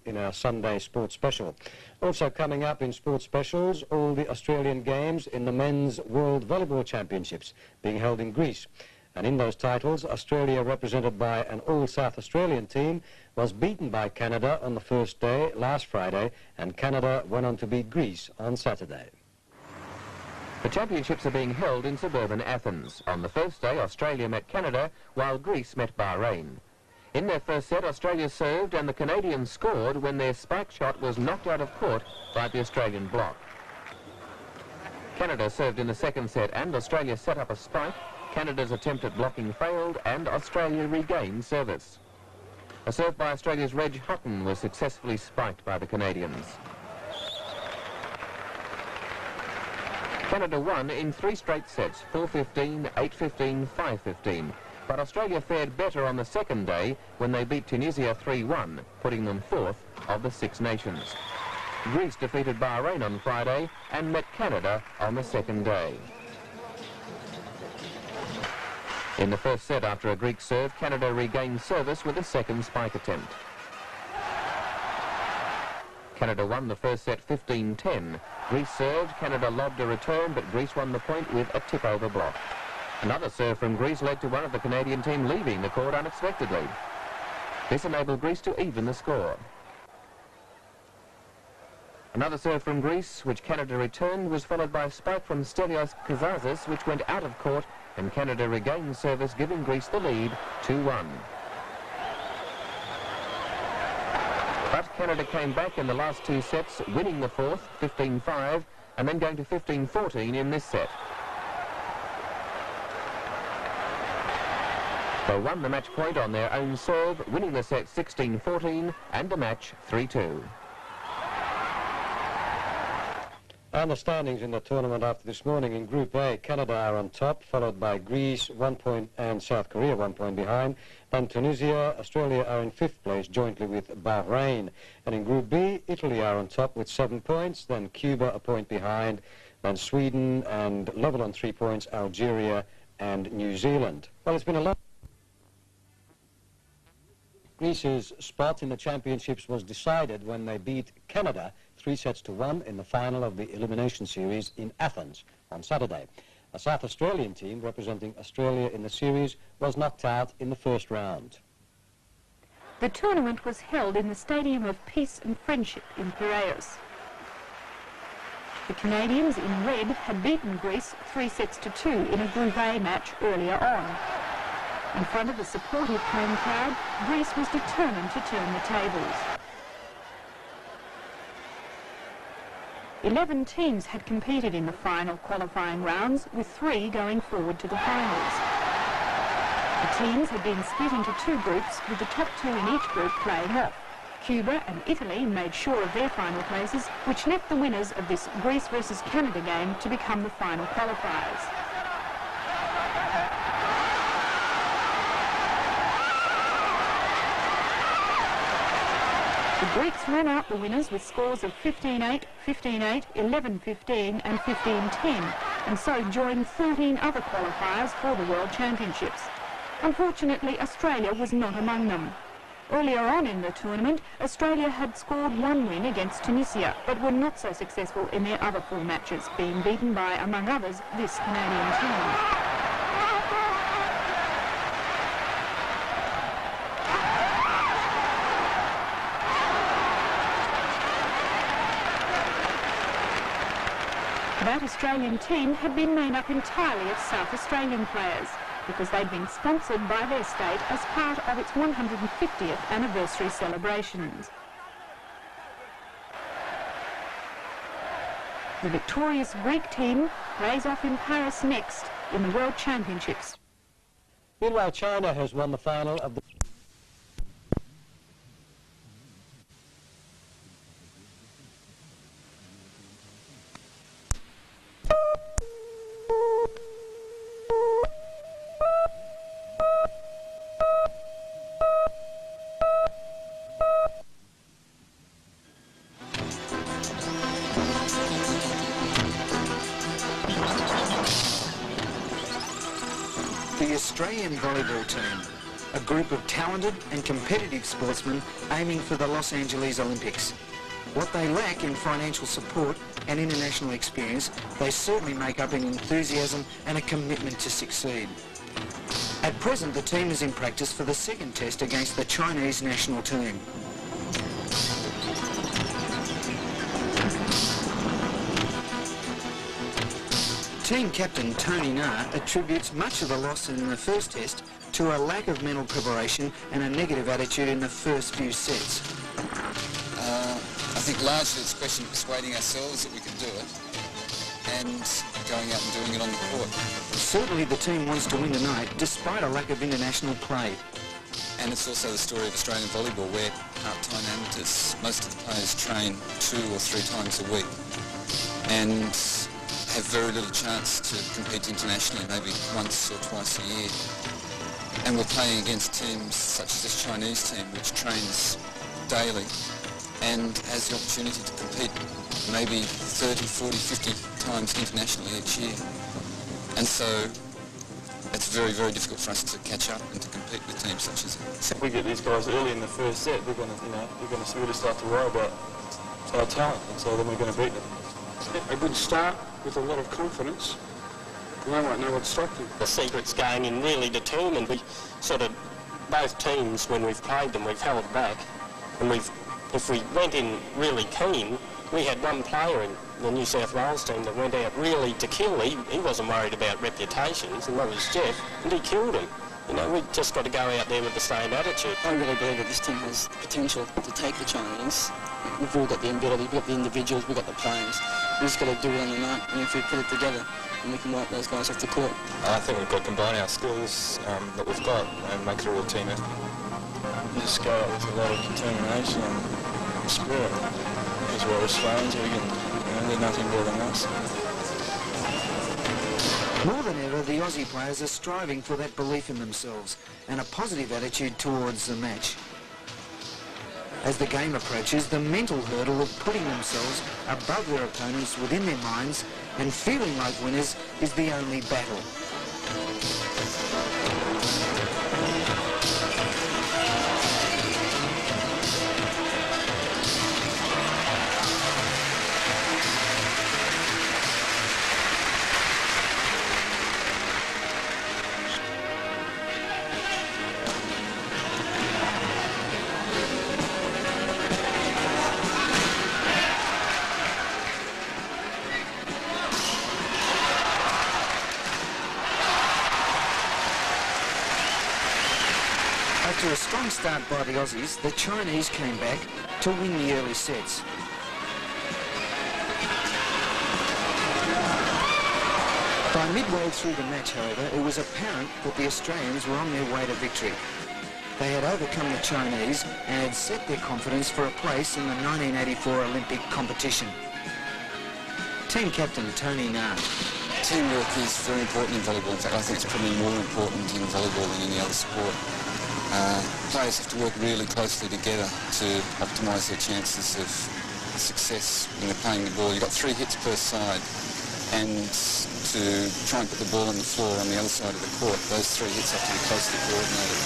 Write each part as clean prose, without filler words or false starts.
in our Sunday Sports Special. Also coming up in Sports Specials, all the Australian games in the Men's World Volleyball Championships being held in Greece. And in those titles, Australia, represented by an all-South Australian team, was beaten by Canada on the first day last Friday, and Canada went on to beat Greece on Saturday. The championships are being held in suburban Athens. On the first day, Australia met Canada, while Greece met Bahrain. In their first set, Australia served and the Canadians scored when their spike shot was knocked out of court by the Australian block. Canada served in the second set and Australia set up a spike. Canada's attempt at blocking failed and Australia regained service. A serve by Australia's Reg Hutton was successfully spiked by the Canadians. Canada won in 3 straight sets, 4-15, 8-15, 5-15. But Australia fared better on the second day when they beat Tunisia 3-1, putting them 4th of the 6 nations. Greece defeated Bahrain on Friday and met Canada on the second day. In the first set, after a Greek serve, Canada regained service with a second spike attempt. Canada won the first set 15-10. Greece served, Canada lobbed a return, but Greece won the point with a tip-over block. Another serve from Greece led to one of the Canadian team leaving the court unexpectedly. This enabled Greece to even the score. Another serve from Greece, which Canada returned, was followed by a spike from Stelios Kazazis, which went out of court, and Canada regained service, giving Greece the lead 2-1. But Canada came back in the last 2 sets, winning the fourth, 15-5, and then going to 15-14 in this set. They won the match point on their own serve, winning the set 16-14 and the match 3-2. And the standings in the tournament after this morning: in Group A, Canada are on top, followed by Greece, 1 point, and South Korea 1 point behind. Then Tunisia, Australia are in 5th place, jointly with Bahrain. And in Group B, Italy are on top with 7 points, then Cuba a point behind, then Sweden, and level on 3 points, Algeria and New Zealand. Well, it's been a lot. Greece's spot in the championships was decided when they beat Canada 3-1 in the final of the elimination series in Athens on Saturday. A South Australian team representing Australia in the series was knocked out in the first round. The tournament was held in the Stadium of Peace and Friendship in Piraeus. The Canadians in red had beaten Greece 3-2 in a Group A match earlier on. In front of the supportive home crowd, Greece was determined to turn the tables. 11 teams had competed in the final qualifying rounds, with 3 going forward to the finals. The teams had been split into 2 groups, with the top 2 in each group playing off. Cuba and Italy made sure of their final places, which left the winners of this Greece versus Canada game to become the final qualifiers. The Greeks ran out the winners with scores of 15-8, 15-8, 11-15 and 15-10, and so joined 13 other qualifiers for the World Championships. Unfortunately, Australia was not among them. Earlier on in the tournament, Australia had scored 1 win against Tunisia, but were not so successful in their other 4 matches, being beaten by, among others, this Canadian team. That Australian team had been made up entirely of South Australian players, because they'd been sponsored by their state as part of its 150th anniversary celebrations. The victorious Greek team plays off in Paris next in the World Championships. Meanwhile, China has won the final of the The Australian volleyball team a group of talented and competitive sportsmen aiming for the Los Angeles Olympics. What they lack in financial support and international experience, they certainly make up in enthusiasm and a commitment to succeed. At present, the team is in practice for the second test against the Chinese national team. Team captain Tony Na attributes much of the loss in the first test to a lack of mental preparation and a negative attitude in the first few sets. I think largely it's a question of persuading ourselves that we can do it and going out and doing it on the court. Certainly the team wants to win tonight, despite a lack of international play. And it's also the story of Australian volleyball, where part-time amateurs, most of the players train 2 or 3 times a week and have very little chance to compete internationally, maybe once or twice a year. And we're playing against teams such as this Chinese team, which trains daily and has the opportunity to compete maybe 30, 40, 50 times internationally each year. And so it's very, very difficult for us to catch up and to compete with teams such as that. If we get these guys early in the first set, we're going to really start to worry about our talent, and so then we're going to beat them. A good start with a lot of confidence, and they won't know what's stopped them. The secret's going in really determined. We sort of, both teams, when we've played them, we've held back, and if we went in really keen, we had one player in the New South Wales team that went out really to kill. He wasn't worried about reputations, and that was Jeff, and he killed him. You know, we've just got to go out there with the same attitude. I really believe that this team has the potential to take the Chinese. We've all got the ability, we've got the individuals, we've got the players. We've just got to do it on the night, and if we put it together, then we can wipe those guys off the court. I think we've got to combine our skills that we've got and make it a real team effort. We just go out with a lot of determination and spirit. Because we're Australians, they're nothing more than us. More than ever, the Aussie players are striving for that belief in themselves and a positive attitude towards the match. As the game approaches, the mental hurdle of putting themselves above their opponents within their minds and feeling like winners is the only battle. After a strong start by the Aussies, the Chinese came back to win the early sets. By midway through the match, however, it was apparent that the Australians were on their way to victory. They had overcome the Chinese and had set their confidence for a place in the 1984 Olympic competition. Team captain Tony Na. Teamwork is very important in volleyball. In fact, I think it's probably more important in volleyball than any other sport. Players have to work really closely together to optimise their chances of success when they're playing the ball. You've got 3 hits per side, and to try and put the ball on the floor on the other side of the court, those 3 hits have to be closely coordinated.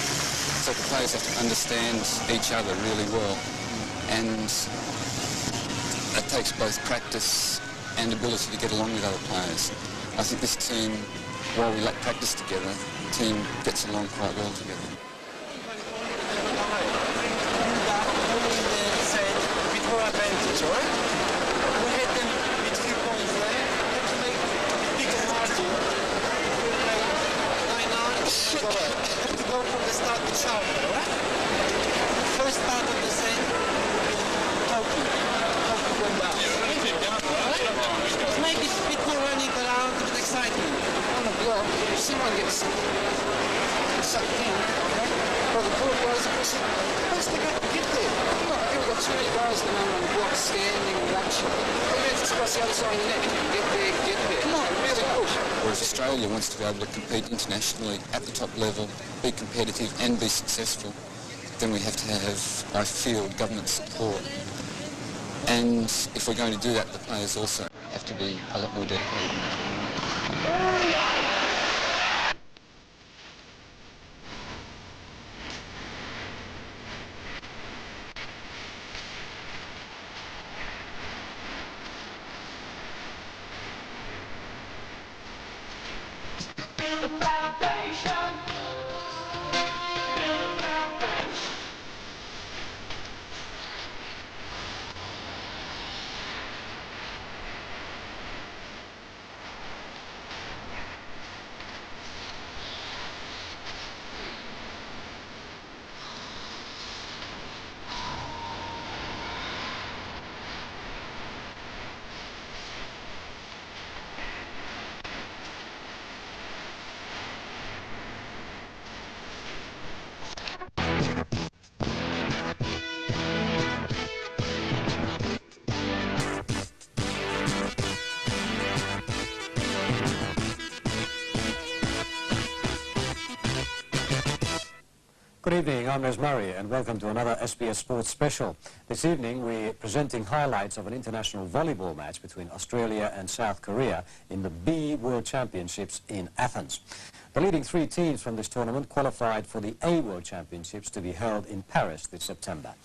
So the players have to understand each other really well, and that takes both practice and ability to get along with other players. I think this team, while we lack practice together, the team gets along quite well together. Advantage, right? We had them with 3 points there. Had to make a bigger margin. 9-9. Have to go from the start to sharp, right? First part of the set, Toki went down. Right? Make it a bit more running around with excitement. On the block, if someone gets sucked in, but the poor guys are pushing. First they got to get there. We've got too many guys that are on the block, standing, watching. Let's cross the other side of the net. Get there. Come on, really push. Whereas Australia wants to be able to compete internationally at the top level, be competitive and be successful, then we have to have, I feel, government support. And if we're going to do that, the players also have to be a lot more dedicated. Good evening, I'm Les Murray and welcome to another SBS Sports Special. This evening we're presenting highlights of an international volleyball match between Australia and South Korea in the B World Championships in Athens. The leading three teams from this tournament qualified for the A World Championships to be held in Paris this September.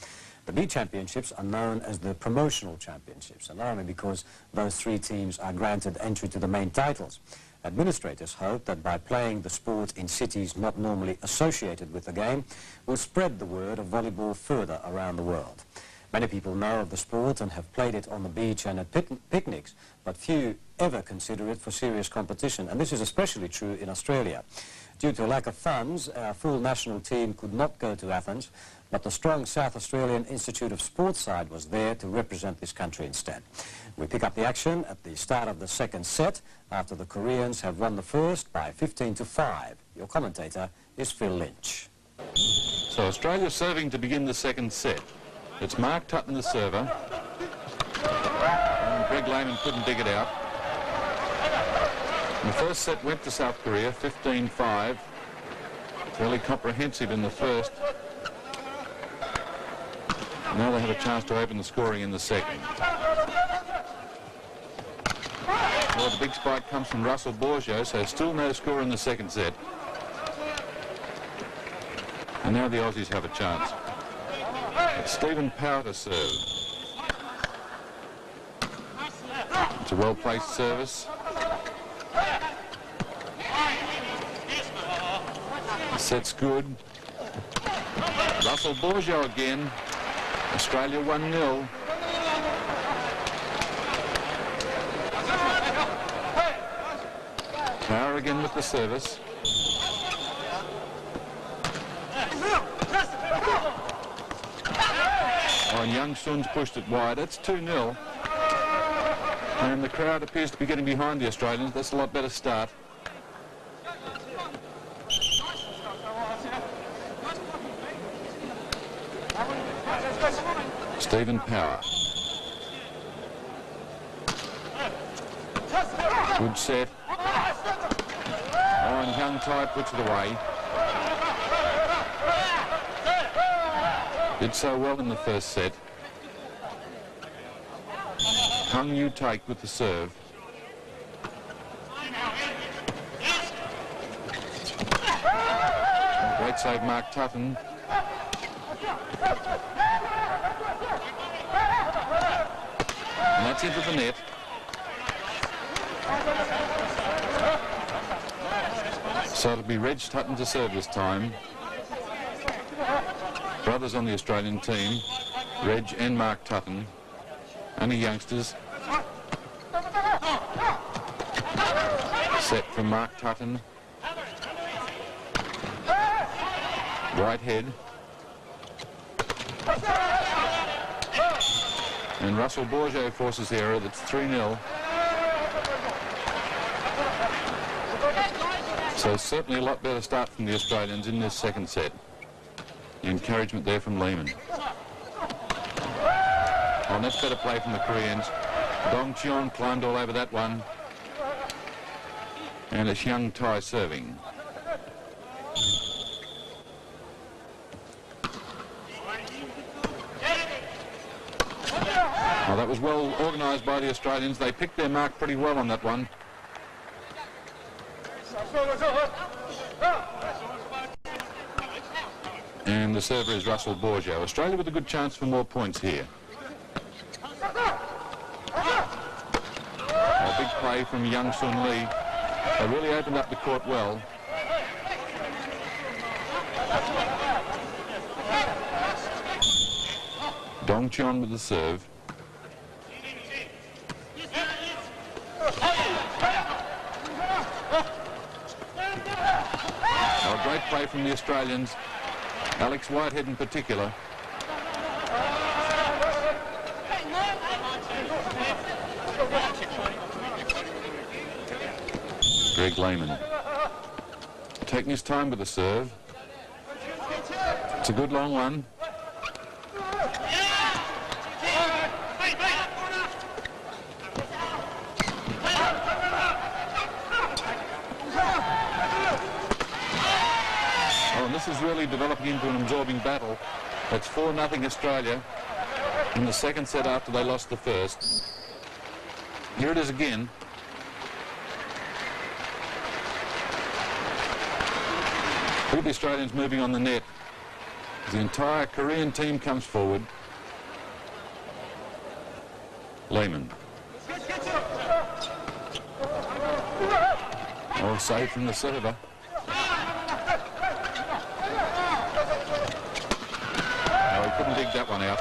The B Championships are known as the Promotional Championships, and not only because those three teams are granted entry to the main titles. Administrators hope that by playing the sport in cities not normally associated with the game, will spread the word of volleyball further around the world. Many people know of the sport and have played it on the beach and at picnics, but few ever consider it for serious competition, and this is especially true in Australia. Due to a lack of funds, our full national team could not go to Athens, but the strong South Australian Institute of Sports side was there to represent this country instead. We pick up the action at the start of the second set after the Koreans have won the first by 15-5. Your commentator is Phil Lynch. So Australia serving to begin the second set. It's Mark Tutton, the server. And Greg Lehman couldn't dig it out. And the first set went to South Korea, 15-5. Fairly comprehensive in the first. Now they have a chance to open the scoring in the second. Well, the big spike comes from Russell Borgio, so still no score in the second set. And now the Aussies have a chance. It's Stephen Power to serve. It's a well-placed service. The set's good. Russell Borgio again. Australia 1-0. Power again with the service. Oh, and Young Sun's pushed it wide. It's 2-0. And the crowd appears to be getting behind the Australians. That's a lot better start. Stephen Power. Good set. Oh, and Young Tai puts it away. Did so well in the first set. Hung Yu Take with the serve. Great save, Mark Tutton. And that's into the net. So it'll be Reg Tutton to serve this time. Brothers on the Australian team, Reg and Mark Tutton, only youngsters. Set from Mark Tutton. Right head. And Russell Borgio forces the error. That's 3-0. So certainly a lot better start from the Australians in this second set. The encouragement there from Lehman. Oh, and that's better play from the Koreans. Dong Cheon climbed all over that one. And it's Young Tai serving. Oh, that was well organised by the Australians. They picked their mark pretty well on that one. And the server is Russell Borgio. Australia with a good chance for more points here. A big play from Young Sun Lee. They really opened up the court well. Dong Cheon with the serve. Oh, great play from the Australians. Alex Whitehead in particular. Greg Lehman. Taking his time with the serve. It's a good long one. Oh, and this is really developing into an absorbing battle. It's 4-0 Australia in the second set after they lost the first. Here it is again. Look at the Australians moving on the net. The entire Korean team comes forward. Lehman. All saved from the server. Oh, he couldn't dig that one out.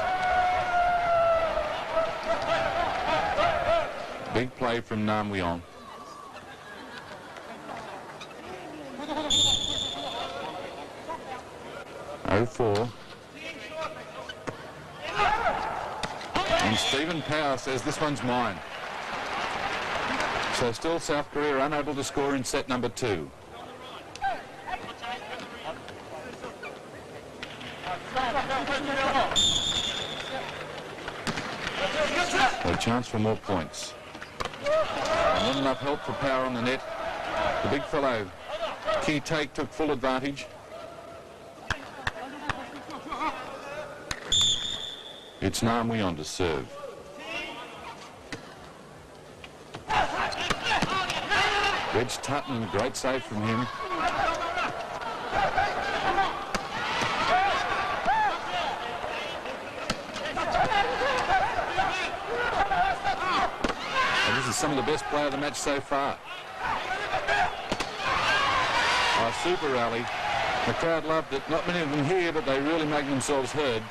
Big play from Nam Wyon. .04. And Stephen Power says this one's mine. So still South Korea unable to score in set number 2. A chance for more points. And not enough help for Power on the net. The big fellow, Key Take, took full advantage. It's Nam Wyon to serve. Reg Tutton, great save from him. And this is some of the best play of the match so far. Oh, super rally. The crowd loved it. Not many of them here, but they really make themselves heard.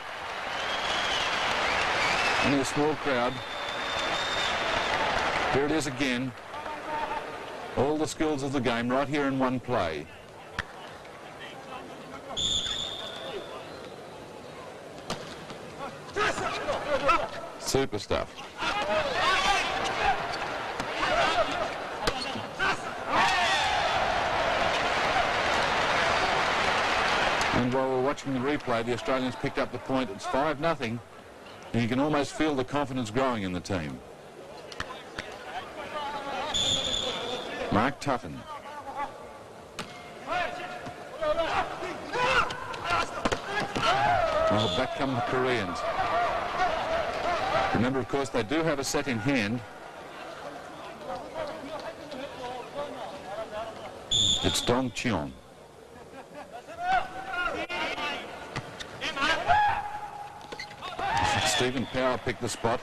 Only a small crowd. Here it is again. All the skills of the game right here in one play. Super stuff. And while we're watching the replay, the Australians picked up the point. It's 5-0. And you can almost feel the confidence growing in the team. Mark Tutton. Well, back come the Koreans. Remember, of course, they do have a set in hand. It's Dong Cheon. Stephen Power picked the spot.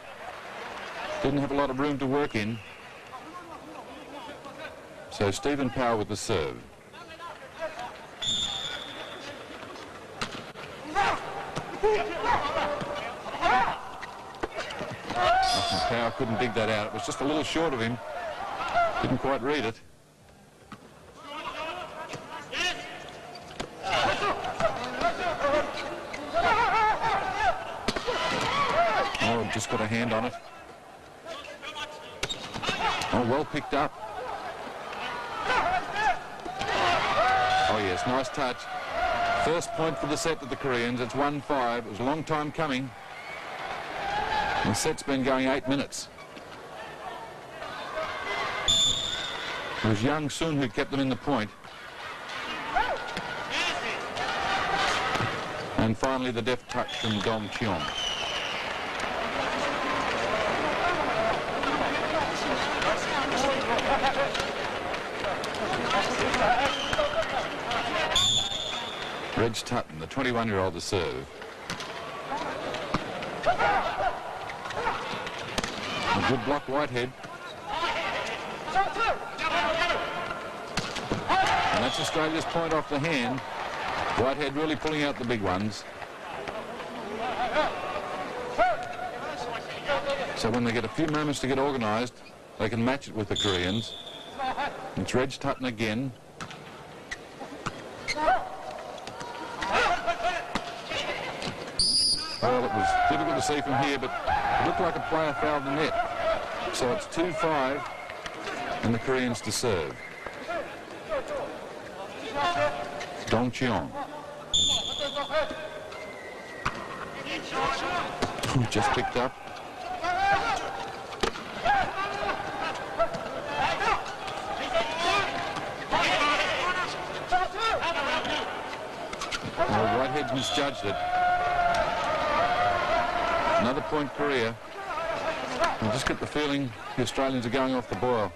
Didn't have a lot of room to work in. So Stephen Power with the serve. Power couldn't dig that out. It was just a little short of him. Didn't quite read it. Oh, just got a hand on it. Oh, well picked up. Oh yes, nice touch. First point for the set to the Koreans. It's 1-5. It was a long time coming. The set's been going 8 minutes. It was Young Sun who kept them in the point. And finally the deft touch from Dong Cheon. Reg Tutton, the 21-year-old to serve. A good block, Whitehead. And that's Australia's point off the hand. Whitehead really pulling out the big ones. So when they get a few moments to get organised, they can match it with the Koreans. It's Reg Tutton again. Well, it was difficult to see from here, but it looked like a player fouled the net. So it's 2-5, and the Koreans to serve. Dong Cheon. Just picked up. Australians misjudged it. Another point Korea. I just get the feeling the Australians are going off the boil.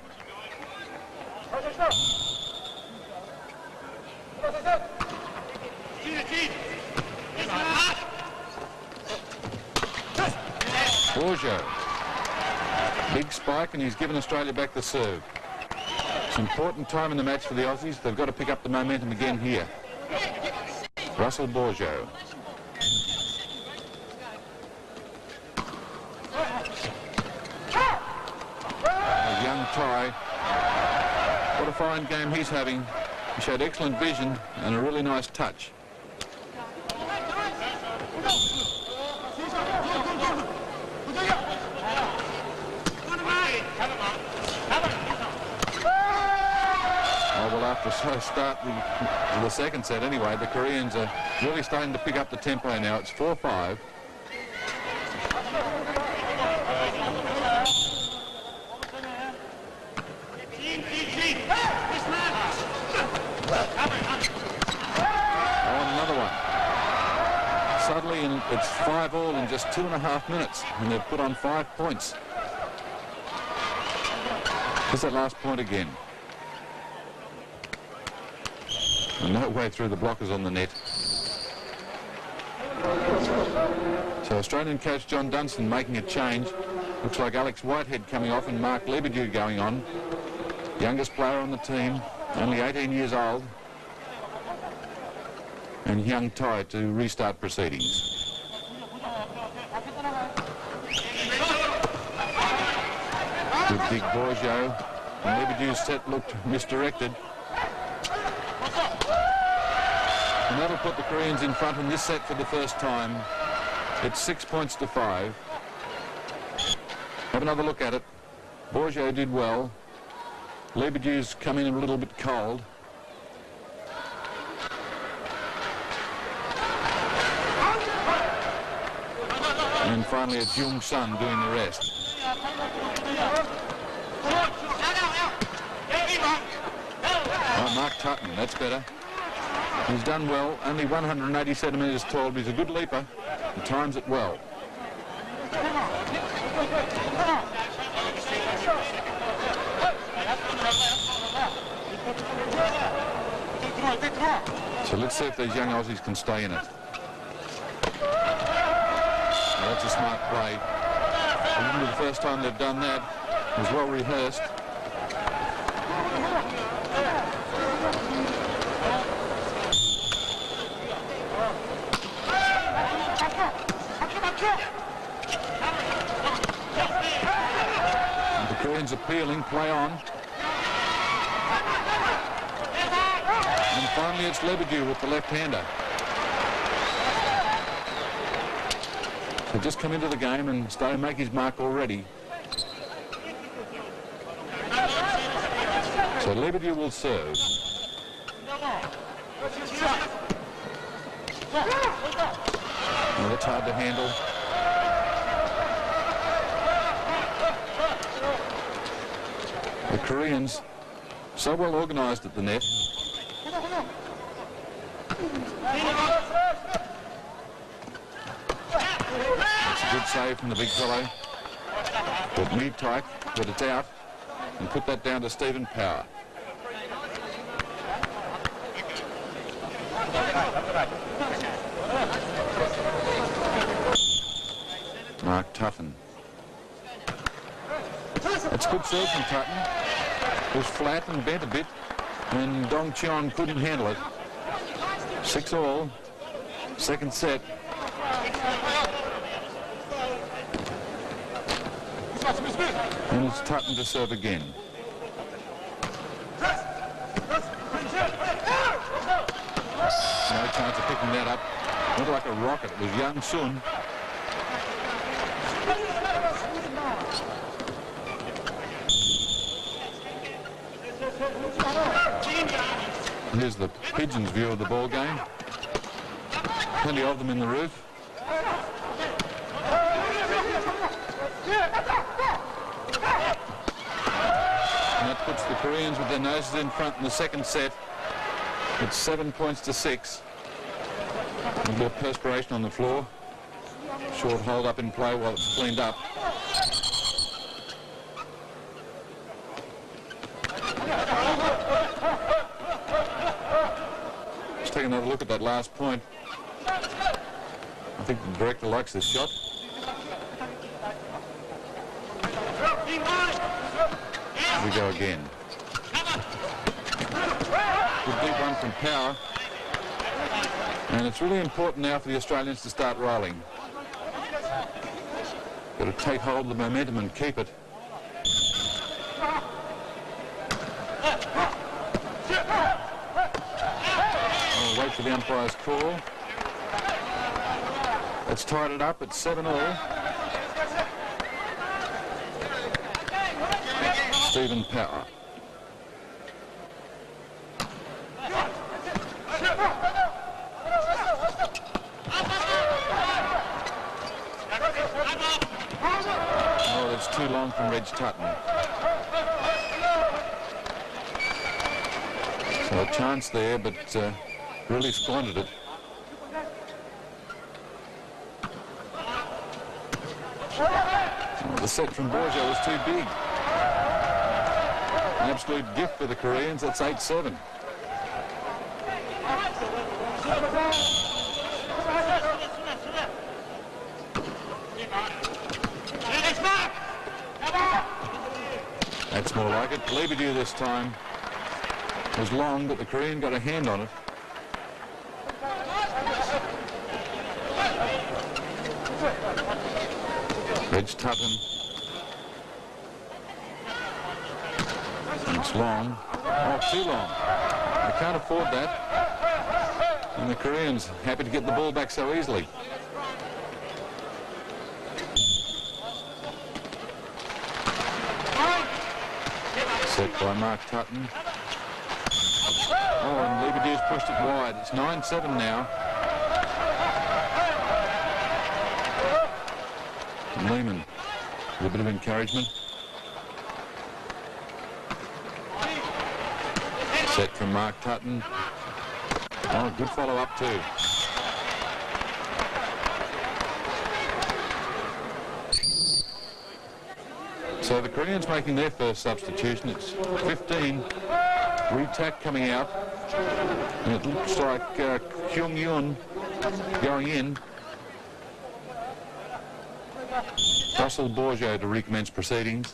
Borjo. Big spike, and he's given Australia back the serve. It's an important time in the match for the Aussies. They've got to pick up the momentum again here. Russell Borjo. Young Thai. What a fine game he's having. He showed excellent vision and a really nice touch. After a start the second set anyway, the Koreans are really starting to pick up the tempo now. It's 4-5. Oh, another one. Suddenly it's 5-all in just 2.5 minutes, and they've put on 5 points. Here's that last point again. No way through the blockers on the net. So Australian coach John Dunstan making a change. Looks like Alex Whitehead coming off and Mark Lebedew going on. Youngest player on the team, only 18 years old. And young Thai to restart proceedings. Good big Borjo. And Lebedew's set looked misdirected. And that'll put the Koreans in front in this set for the first time. It's 6 points to 5. Have another look at it. Borjo did well. Lebedew's come in a little bit cold. And finally it's Jung Sun doing the rest. Oh, Mark Tutton, that's better. He's done well, only 180 centimetres tall, but he's a good leaper. He times it well. So let's see if these young Aussies can stay in it. Well, that's a smart play. It wouldn't be the first time they've done that. It was well rehearsed. And the Koreans appealing, play on. And finally it's Lebedew with the left-hander. So just come into the game and start to make his mark already. So Lebedew will serve. Well, that's hard to handle. The Koreans so well organised at the net. That's a good save from the big fellow. But knee tight, but it's out. And put that down to Stephen Power. Mark Tutton. That's good serve from Tutton. It was flat and bent a bit, and Dong Cheon couldn't handle it. 6-all, second set. And it's Tutton to serve again. No chance of picking that up. Looked like a rocket. It was Young Sun. Here's the Pigeons' view of the ball game. Plenty of them in the roof. And that puts the Koreans with their noses in front in the second set. It's 7 points to 6. A little bit of perspiration on the floor. Short hold up in play while it's cleaned up. Let's take another look at that last point. I think the director likes this shot. Here we go again. Good deep run from Power. And it's really important now for the Australians to start rolling. Got to take hold of the momentum and keep it. We'll wait for the umpire's call. It's tied it up at 7-all. Stephen Power. Oh, that's too long from Reg Tutton. So a chance there, but really squandered it. The set from Borja was too big. An absolute gift for the Koreans. That's 8-7. That's more like it. Lebedew this time was long, but the Korean got a hand on it. Reg Tutton. It's long. Oh, too long. They can't afford that. And the Koreans happy to get the ball back so easily. Set by Mark Tutton. Oh, and Lebedew's pushed it wide. It's 9-7 now. And Lehman with a bit of encouragement. Set from Mark Tutton. Oh, good follow-up too. So the Koreans making their first substitution. It's 15. Re-tack coming out. And it looks like Kyung-Yun going in. Russell Borja to recommence proceedings.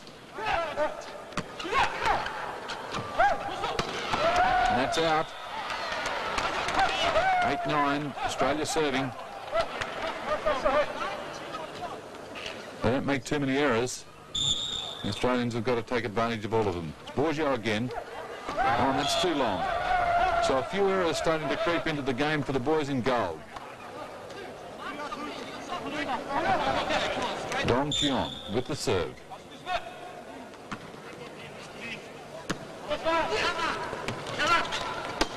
And that's out. 8-9, Australia serving. They don't make too many errors. The Australians have got to take advantage of all of them. It's Borja again. Oh, and that's too long. So a few errors starting to creep into the game for the boys in gold. Dong Cheon with the serve.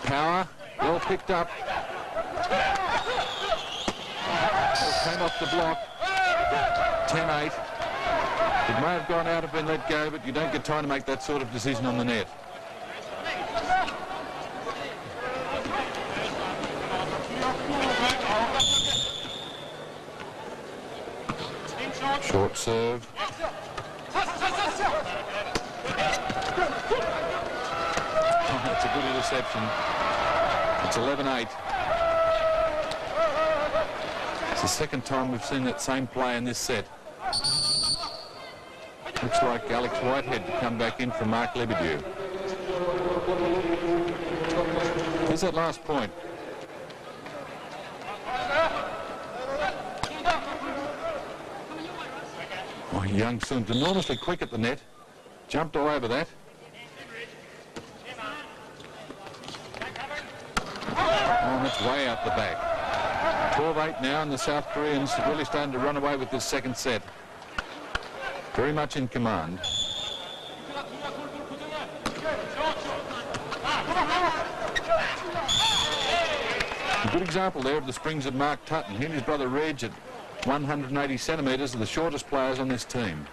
Power, well picked up. Came off the block. 10-8. It may have gone out if been let go, but you don't get time to make that sort of decision on the net. Short serve. Oh, that's a good interception. It's 11-8. It's the second time we've seen that same play in this set. Looks like Alex Whitehead to come back in for Mark Lebedew. Here's that last point. Oh, Young Soon's enormously quick at the net. Jumped all over that. Oh, that's way out the back. 12-8 now, and the South Koreans are really starting to run away with this second set. Very much in command. A good example there of the springs of Mark Tutton. He and his brother Reg at 180 centimetres are the shortest players on this team.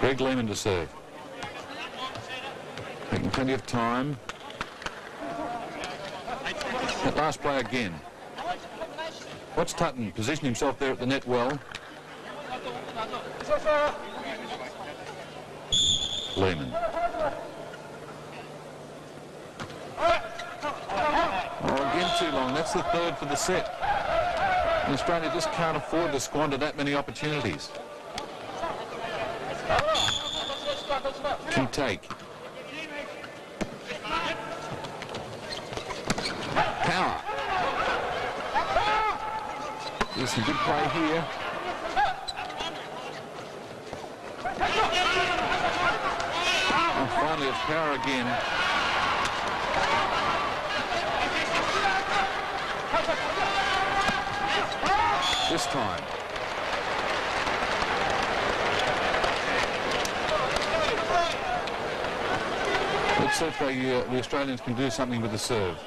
Greg Lehman to serve. Taking plenty of time. That last play again. Watch Tutton position himself there at the net well. Lehman. Oh, again too long. That's the third for the set. And Australia just can't afford to squander that many opportunities. Key take. Power. There's some good play here. And finally it's Power again. This time. Let's see if the Australians can do something with the serve.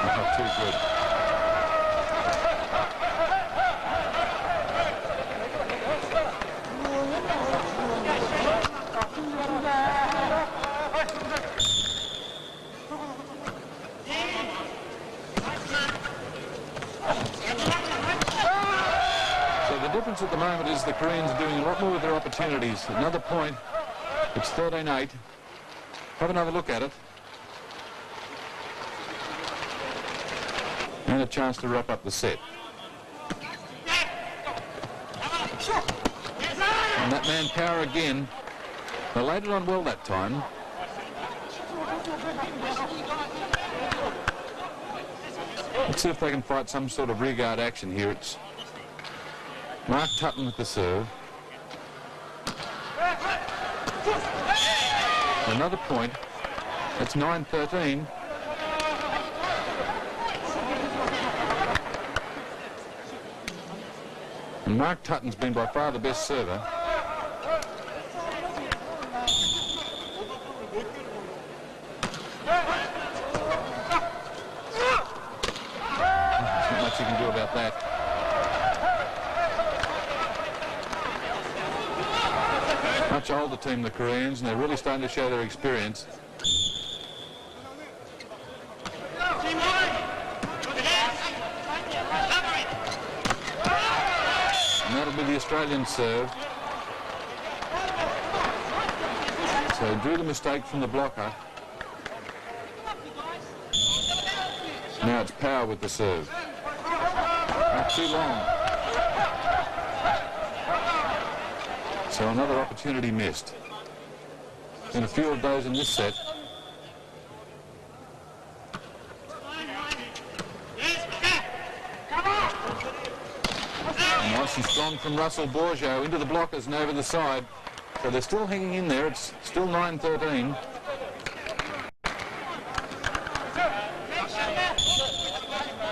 Not too good. The difference at the moment is the Koreans are doing a lot more with their opportunities. Another point. It's 13-8. Have another look at it. And a chance to wrap up the set. And that man Power again. They laid it on well that time. Let's see if they can fight some sort of rearguard action here. It's Mark Tutton with the serve. Another point. It's 9-13. And Mark Tutton's been by far the best server. Not much you can do about that. Much older team, the Koreans, and they're really starting to show their experience. And that'll be the Australian serve. So drew the mistake from the blocker. Now it's Power with the serve. Not too long. So another opportunity missed. And a few of those in this set. Nice and strong from Russell Borjo into the blockers and over the side. So they're still hanging in there. It's still 9-13.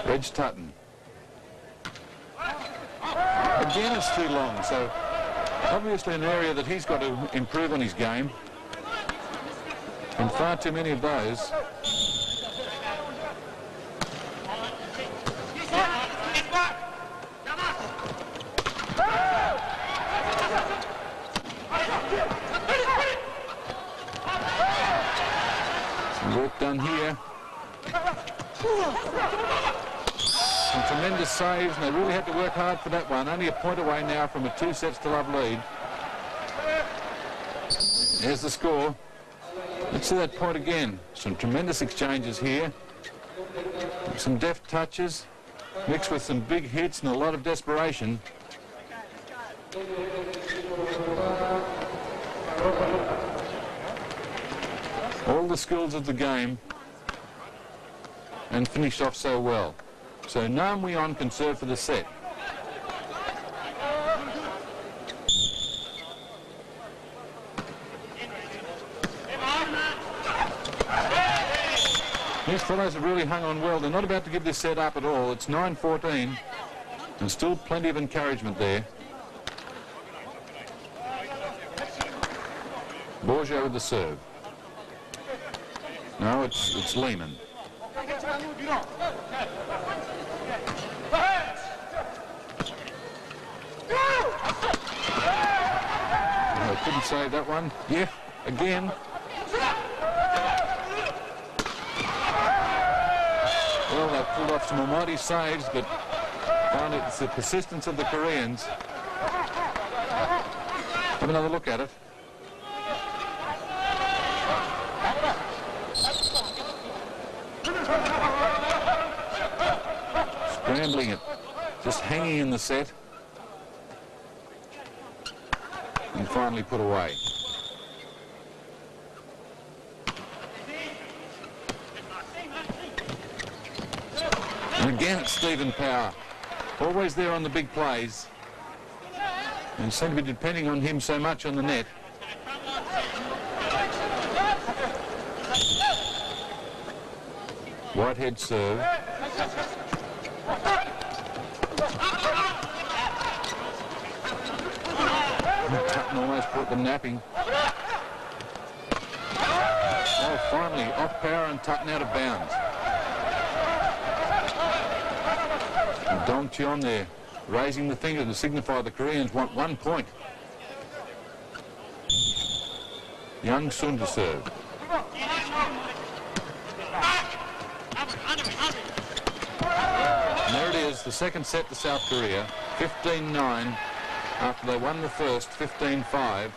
Reg Tutton. Again, it's too long. So obviously an area that he's got to improve on his game. And far too many of those. Some work done here. Some tremendous saves, and they really had to work hard for that one. Only a point away now from a 2-sets-to-love lead. There's the score. Let's see that point again. Some tremendous exchanges here. Some deft touches, mixed with some big hits and a lot of desperation. All the skills of the game, and finished off so well. So Nam Wheon can serve for the set. These fellows have really hung on well. They're not about to give this set up at all. It's 9-14 and still plenty of encouragement there. Borjo with the serve. No, it's Lehman. couldn't save that one. Yeah, again. Well, they've pulled off some almighty saves, but finally it's the persistence of the Koreans. Have another look at it. Scrambling it, just hanging in the set, and finally put away. And again it's Stephen Power, always there on the big plays, and seem to be depending on him so much on the net. Whitehead serve. Tutton almost put them napping. Oh, finally, off Power and Tutton out of bounds. And Dong Cheon there, raising the finger to signify the Koreans want 1 point. Young Sun to serve. And there it is, the second set to South Korea, 15-9. After they won the first, 15-5.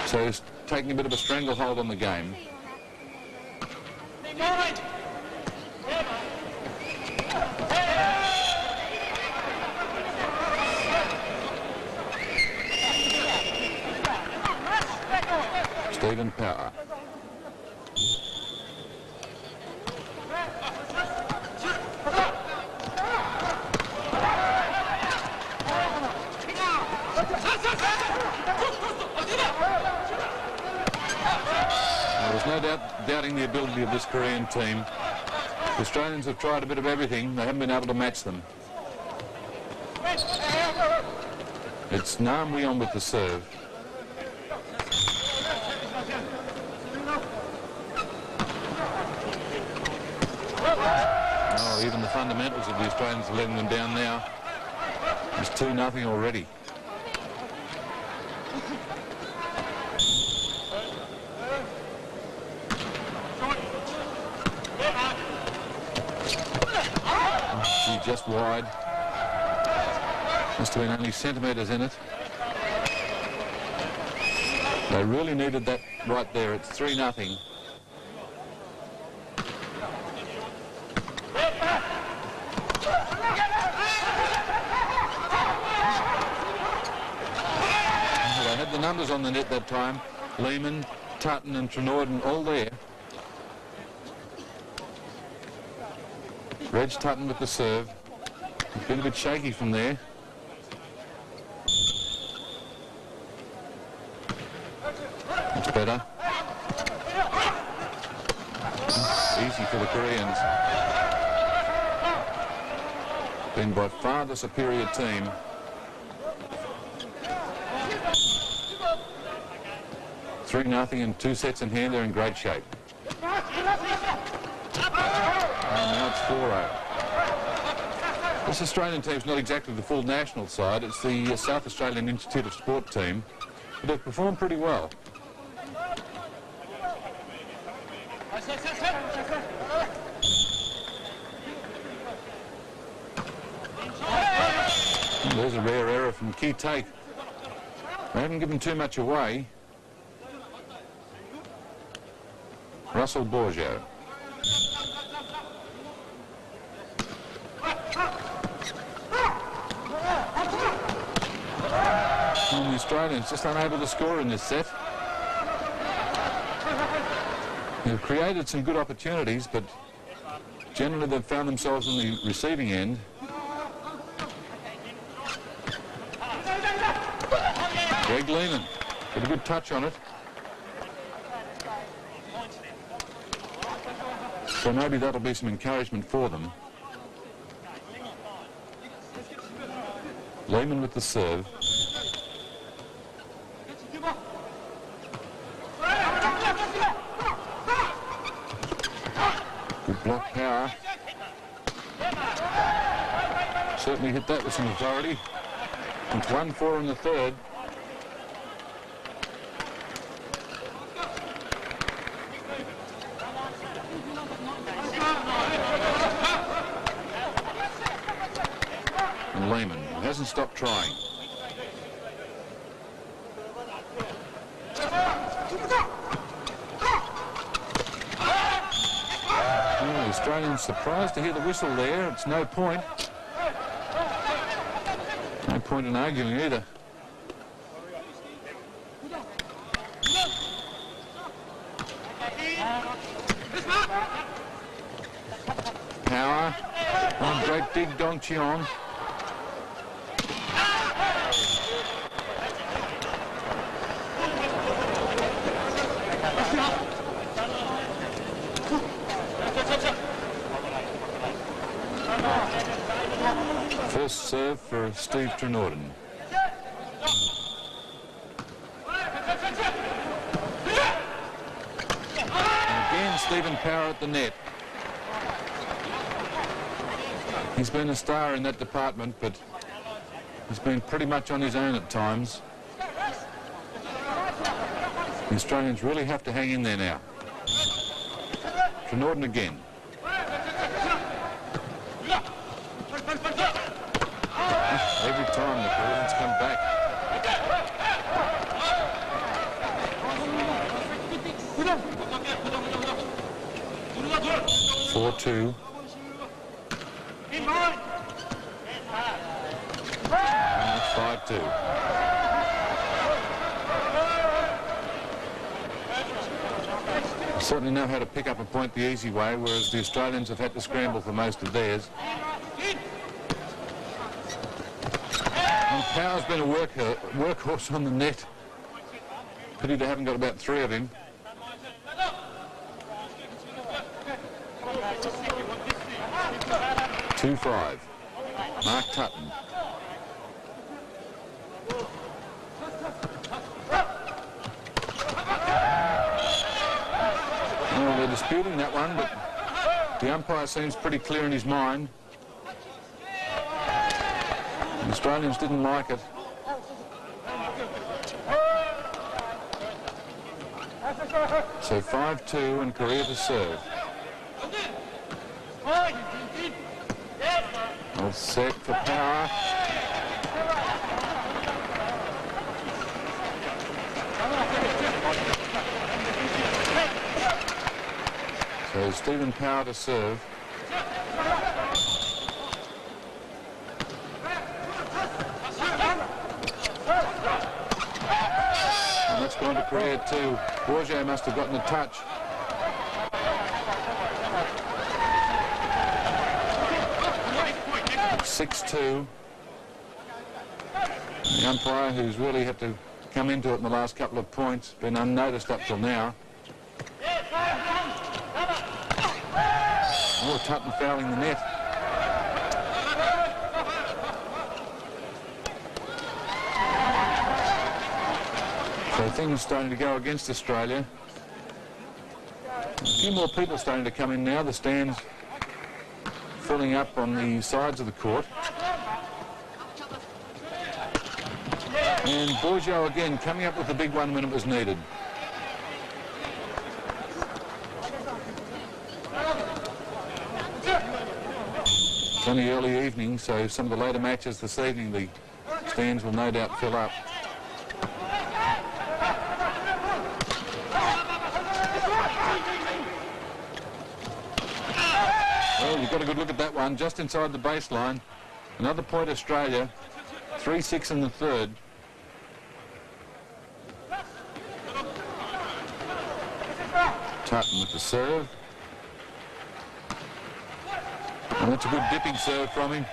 So he's taking a bit of a stranglehold on the game. Stephen Power. There's no doubt doubting the ability of this Korean team. The Australians have tried a bit of everything. They haven't been able to match them. It's Nam Wheon with the serve. Oh, even the fundamentals of the Australians are letting them down now. It's 2-0 already. Just wide. Must have been only centimetres in it. They really needed that right there. It's 3-0. They had the numbers on the net that time. Lehman, Tutton and Trenorden all there. Reg Tutton with the serve. He's been a bit shaky from there. It's better. Easy for the Koreans. Been by far the superior team. Three 3-0 and 2 sets in hand. They're in great shape. And now it's 4-0. This Australian team's not exactly the full national side. It's the South Australian Institute of Sport team. But they've performed pretty well. And there's a rare error from Key Take. They haven't given too much away. Russell Borgio. And the Australians just unable to score in this set. They've created some good opportunities, but generally they've found themselves on the receiving end. Greg Lehman with a good touch on it. So maybe that'll be some encouragement for them. Lehman with the serve. Good block power. Certainly hit that with some authority. It's 1-4 in the third. And Lehman, who hasn't stopped trying. Well, the Australians surprised to hear the whistle there. It's no point. No point in arguing either. Power. Oh, great dig, Dong Chiong. First serve for Steve Trenorden. And again, Stephen Power at the net. He's been a star in that department, but he's been pretty much on his own at times. The Australians really have to hang in there now. Trenorden again. Every time the Koreans come back. 4-2. And it's 5-2. They certainly know how to pick up a point the easy way, whereas the Australians have had to scramble for most of theirs. And Power's been a workhorse on the net. Pity they haven't got about 3 of him. Two-5. Mark Tutton. Well, they're disputing that one, but the umpire seems pretty clear in his mind. The Australians didn't like it. So 5-2 and Korea to serve. All set for Power. So Stephen Power to serve. And that's gone to Korea too. Bourget must have gotten a touch. It's 6-2. The umpire, who's really had to come into it in the last couple of points, been unnoticed up till now. Oh, Tutton fouling the net. So things starting to go against Australia. A few more people starting to come in now. The stands filling up on the sides of the court. And Bourgeot again coming up with the big one when it was needed. It's only early evening, so some of the later matches this evening, the stands will no doubt fill up. Well, you've got a good look at that one, just inside the baseline. Another point Australia, 3-6 in the third. Tutton with the serve. And that's a good dipping serve from him.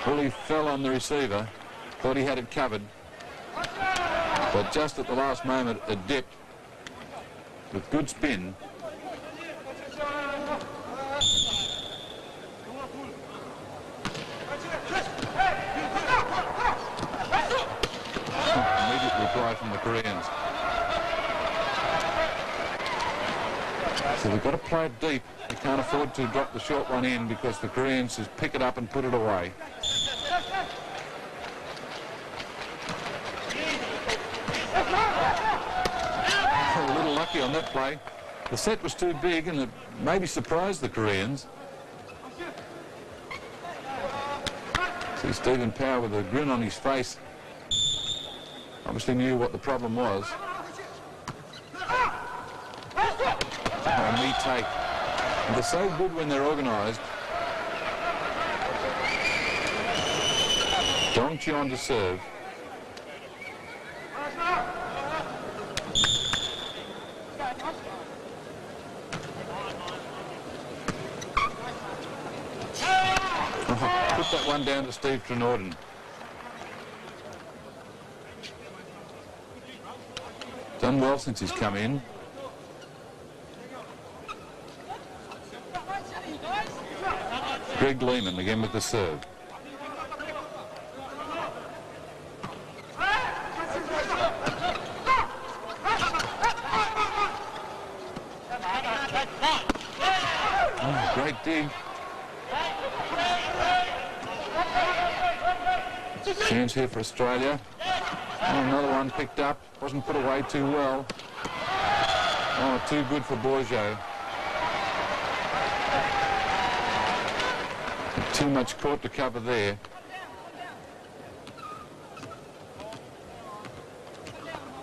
Well, he fell on the receiver, thought he had it covered. But just at the last moment, it dipped with good spin. Immediate reply from the Koreans. So they've got to play it deep. They can't afford to drop the short one in because the Koreans just pick it up and put it away. A little lucky on that play. The set was too big and it maybe surprised the Koreans. See Stephen Power with a grin on his face. Obviously knew what the problem was. Oh, knee take. And they're so good when they're organised. Dong Cheon to serve. Put that one down to Steve Trenorden. Done well since he's come in. Greg Lehman again with the serve. Oh, great dig. Chance here for Australia. Oh, another one picked up. Wasn't put away too well. Oh, too good for Bourgeot. Too much court to cover there.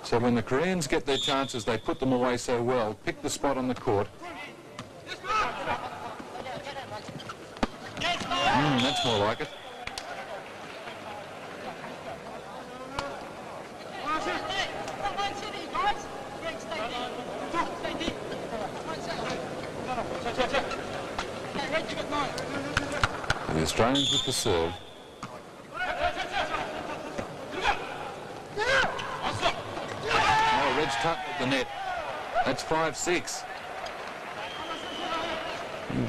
So when the Koreans get their chances, they put them away so well. Pick the spot on the court. That's more like it. The Australians with the serve. Oh, Reg Tutton at the net. That's 5-6.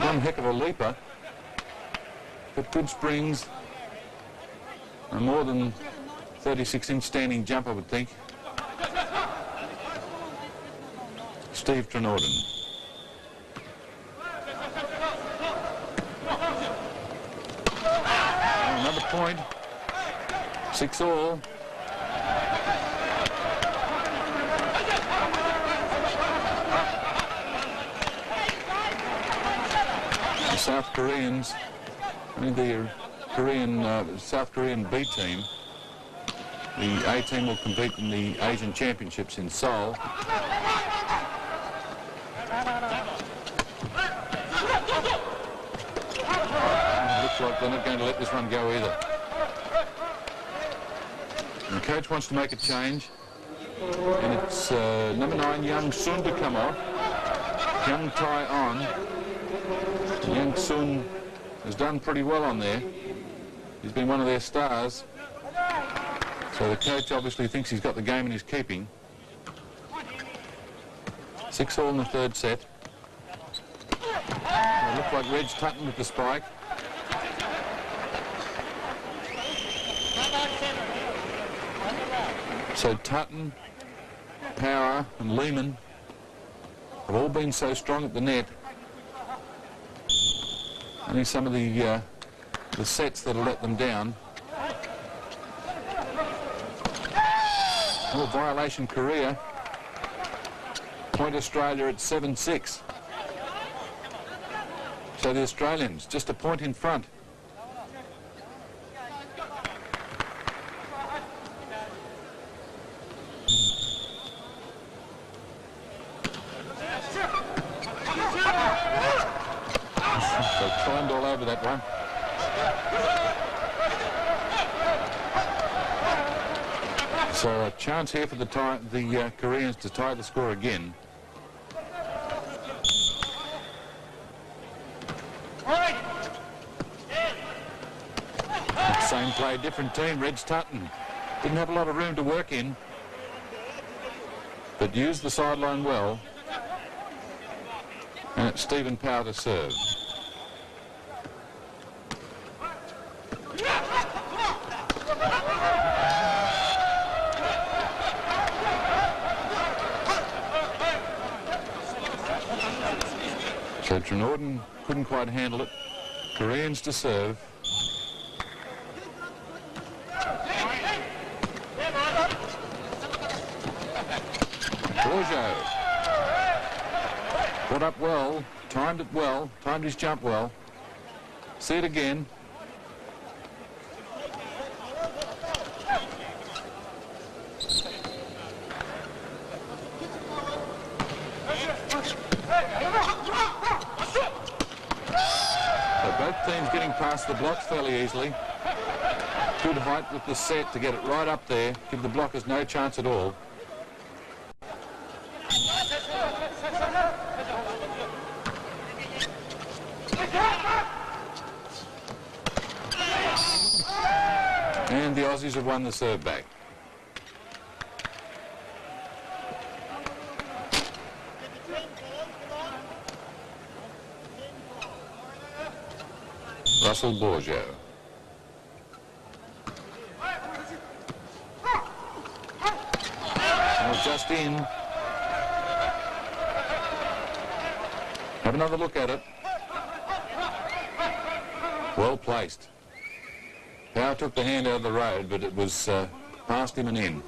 One heck of a leaper. But good springs. A more than 36-inch standing jump, I would think. Steve Trenorden. Another point. 6-all. The South Koreans, the South Korean B team, the A team will compete in the Asian Championships in Seoul. Looks like they're not going to let this one go either. And the coach wants to make a change, and it's number 9 Young Sun to come off. Young Tai on. Young Sun has done pretty well on there. He's been one of their stars. So the coach obviously thinks he's got the game in his keeping. 6-all in the third set. It looked like Reg Tutton with the spike. So Tutton, Power and Lehman have all been so strong at the net. Only some of the sets that have let them down. Oh, violation Korea. Point Australia at 7-6. So the Australians just a point in front. They climbed all over that one. So a chance here for the Koreans to tie the score again. Same play, different team. Reg Tutton didn't have a lot of room to work in, but used the sideline well. And it's Stephen Power to serve. So Trenorden couldn't quite handle it. Koreans to serve. Bourgeot. Put up well, timed it well, timed his jump well. See it again. So both teams getting past the blocks fairly easily. Good height with the set to get it right up there, give the blockers no chance at all. And the Aussies have won the serve back. Russell Borgio. Oh, just in. Have another look at it. Well placed. Power took the hand out of the road, but it was past him and in.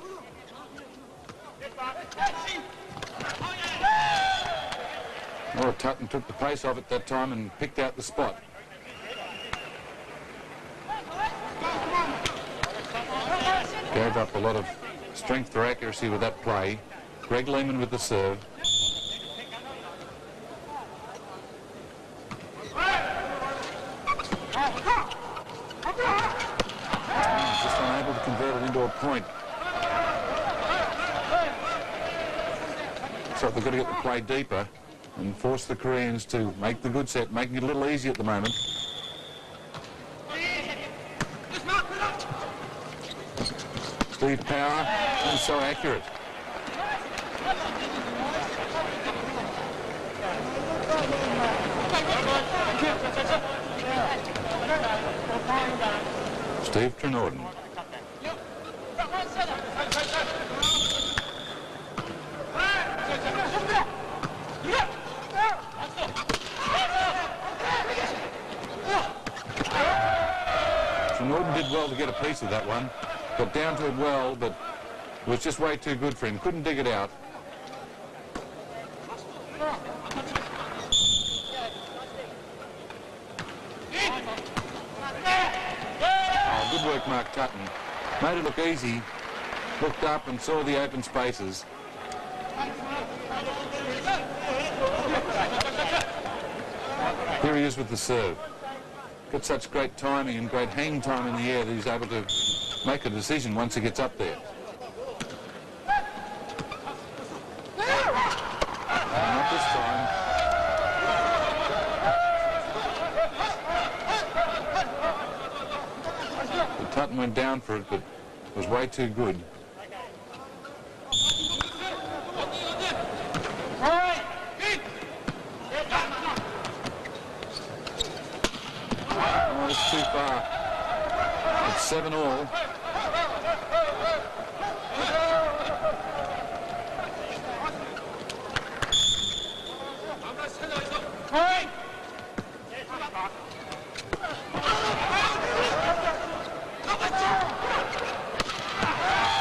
Oh, Tutton took the pace off it that time and picked out the spot. Gave up a lot of strength or accuracy with that play. Greg Lehman with the serve. Just unable to convert it into a point. So they've got to get the play deeper and force the Koreans to make the good set, making it a little easy at the moment. Steve Power is so accurate. Steve Trenorden. Trenorden did well to get a piece of that one. Got down to it well, but it was just way too good for him. Couldn't dig it out. Oh, good work, Mark Tutton. Made it look easy. Looked up and saw the open spaces. Here he is with the serve. Got such great timing and great hang time in the air that he's able to make a decision once he gets up there. Not this time. The Tutton went down for it, but was way too good. Oh, it's too far. It's 7-all.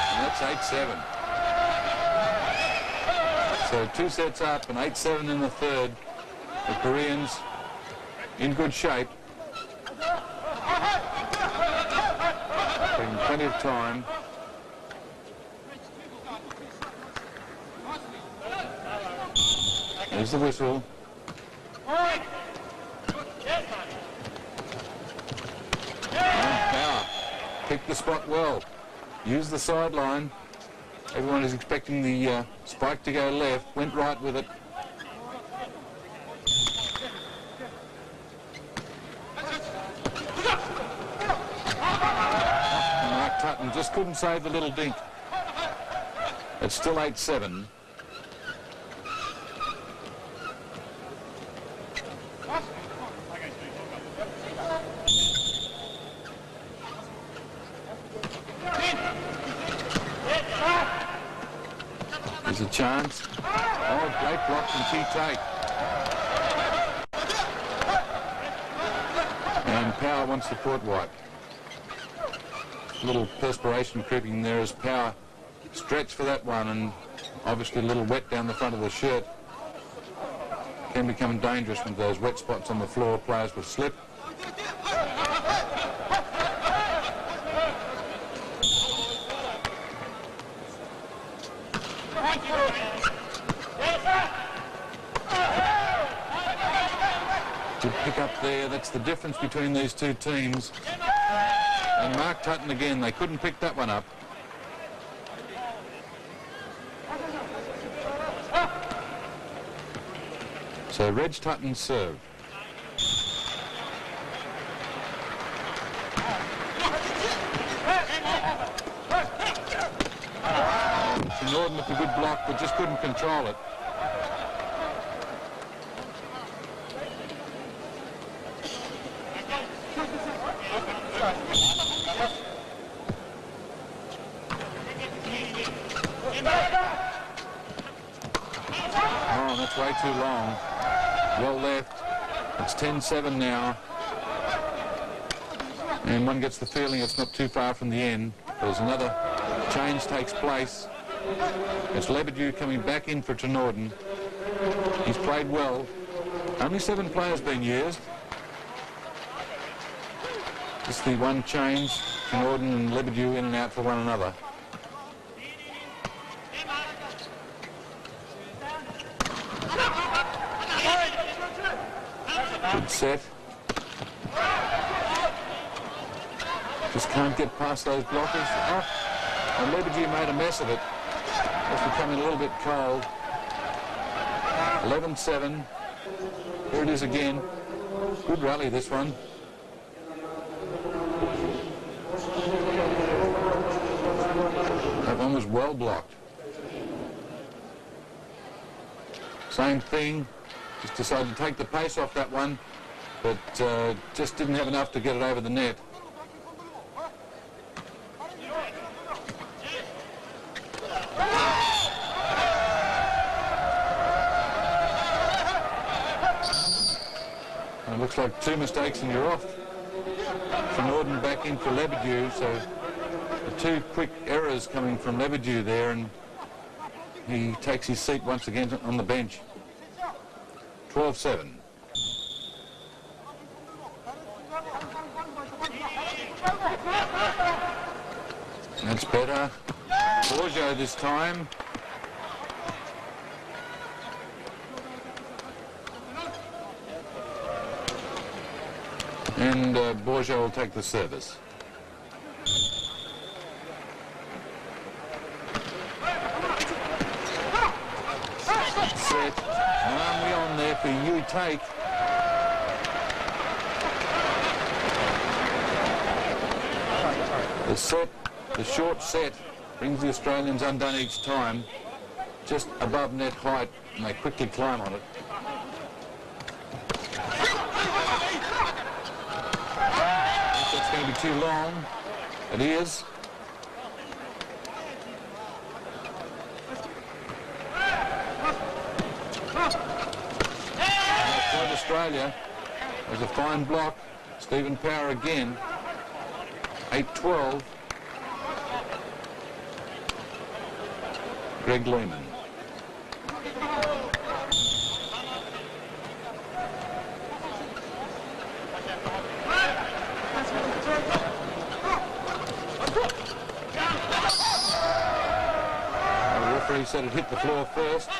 And that's 8-7. So 2 sets up and 8-7 in the third. The Koreans in good shape. Taking plenty of time. There's the whistle. Power picked the spot well. Used the sideline. Everyone is expecting the spike to go left. Went right with it. Mark Tutton just couldn't save the little dink. It's still 8-7. There's a chance. Oh, great block from T-Tate. And Power wants the court wipe. A little perspiration creeping there as Power stretched for that one, and obviously a little wet down the front of the shirt. can become dangerous with those wet spots on the floor. Players will slip. Good pick up there. That's the difference between these two teams. And Mark Tutton again, they couldn't pick that one up. So Reg Tutton serve. Norden with a good block, but just couldn't control it. Oh, that's way too long. Well left. It's 10-7 now. And one gets the feeling it's not too far from the end. There's another change takes place. It's Lebedew coming back in for Norden. He's played well. Only 7 players being used. Just the one change. Norden and Lebedew in and out for one another. Good set. Just can't get past those blockers. Oh, and Lebedew made a mess of it. It's becoming a little bit cold. 11-7. Here it is again. Good rally, this one. That one was well blocked. Same thing. Just decided to take the pace off that one, but just didn't have enough to get it over the net. And it looks like 2 mistakes and you're off. Norden back in for Lebedew, so the 2 quick errors coming from Lebedew there, and he takes his seat once again on the bench. 12-7. That's better. Borjo this time. And Borjo will take the service. Set. Aren't we on there for you take? The set, the short set, brings the Australians undone each time, just above net height, and they quickly climb on it. That's going to be too long. It is. Australia. There's a fine block. Stephen Power again. 8-12. Greg Lehman. The referee said it hit the floor first.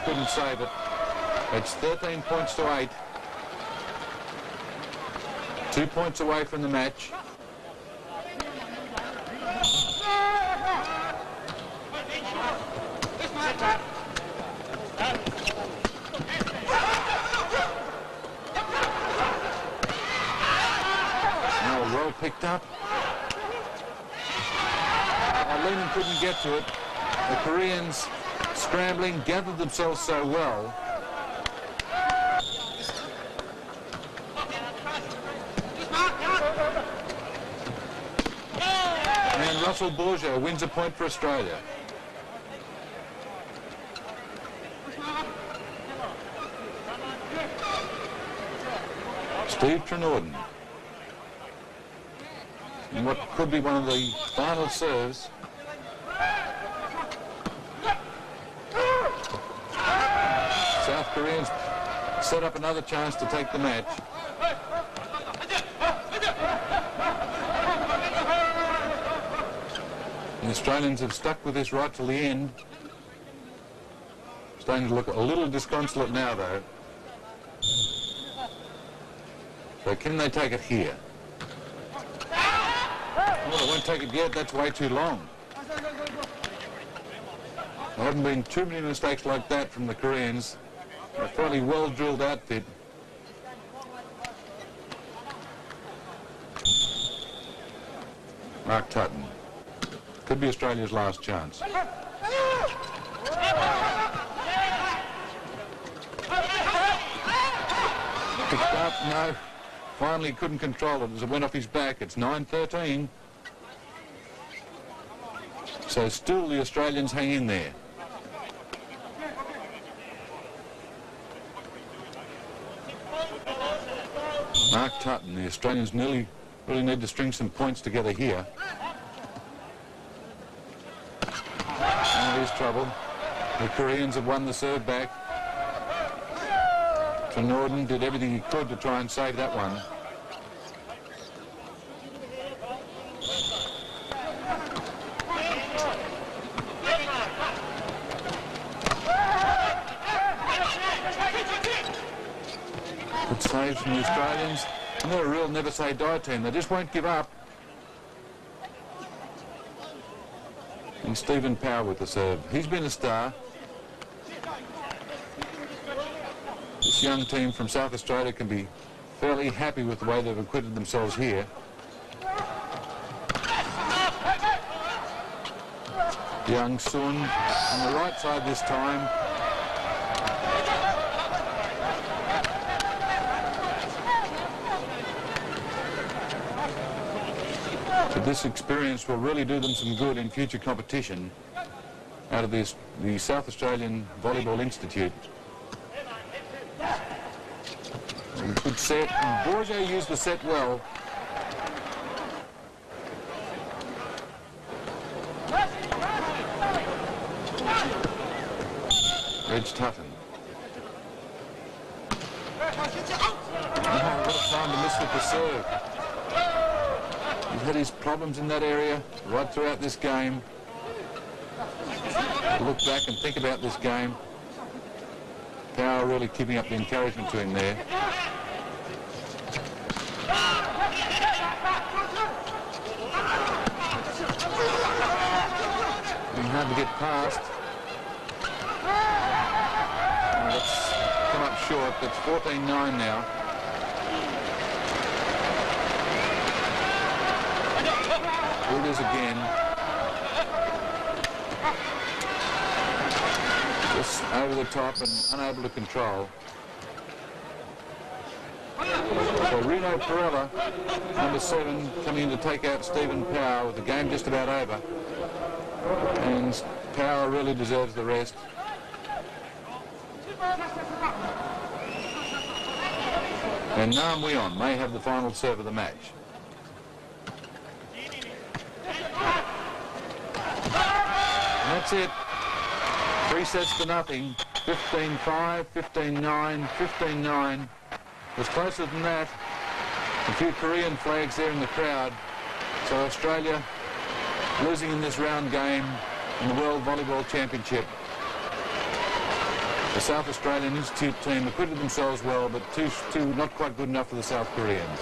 Couldn't save it. It's 13 points to 8. 2 points away from the match. Oh, well picked up. Lehman couldn't get to it. The Koreans scrambling, gathered themselves so well. And Russell Borjo wins a point for Australia. Steve Trenorden. In what could be one of the final serves. South Koreans set up another chance to take the match. The Australians have stuck with this right till the end. Starting to look a little disconsolate now, though. So can they take it here? Well, they won't take it yet. That's way too long. There haven't been too many mistakes like that from the Koreans. A fairly well-drilled outfit. Mark Tutton. Could be Australia's last chance. Picked up, no. Finally couldn't control it as it went off his back. It's 9-13. So still the Australians hang in there. Mark Tutton, the Australians really need to string some points together here. Oh, here's trouble. The Koreans have won the serve back. Trenorden did everything he could to try and save that one. Good saves from the Australians. And they're a real never-say-die team. They just won't give up. And Stephen Power with the serve. He's been a star. This young team from South Australia can be fairly happy with the way they've acquitted themselves here. Young Sun on the right side this time. But this experience will really do them some good in future competition out of this, the South Australian Volleyball Institute. Good set, and Bourget used the set well. Reg Tutton. Oh, what a time to miss with the serve. He's had his problems in that area right throughout this game. Look back and think about this game. Power really keeping up the encouragement to him there. Being hard to get past. Oh, that's come up short. That's 14-9 now. Here it is again. Just over the top and unable to control. So Reno Perella, number 7, coming in to take out Stephen Power with the game just about over. And Power really deserves the rest. And Nam Wheon may have the final serve of the match. And that's it. 3 sets to nothing. 15-5, 15-9, 15-9. It was closer than that. A few Korean flags there in the crowd. So Australia losing in this round game in the World Volleyball Championship. The South Australian Institute team acquitted themselves well, but too not quite good enough for the South Koreans.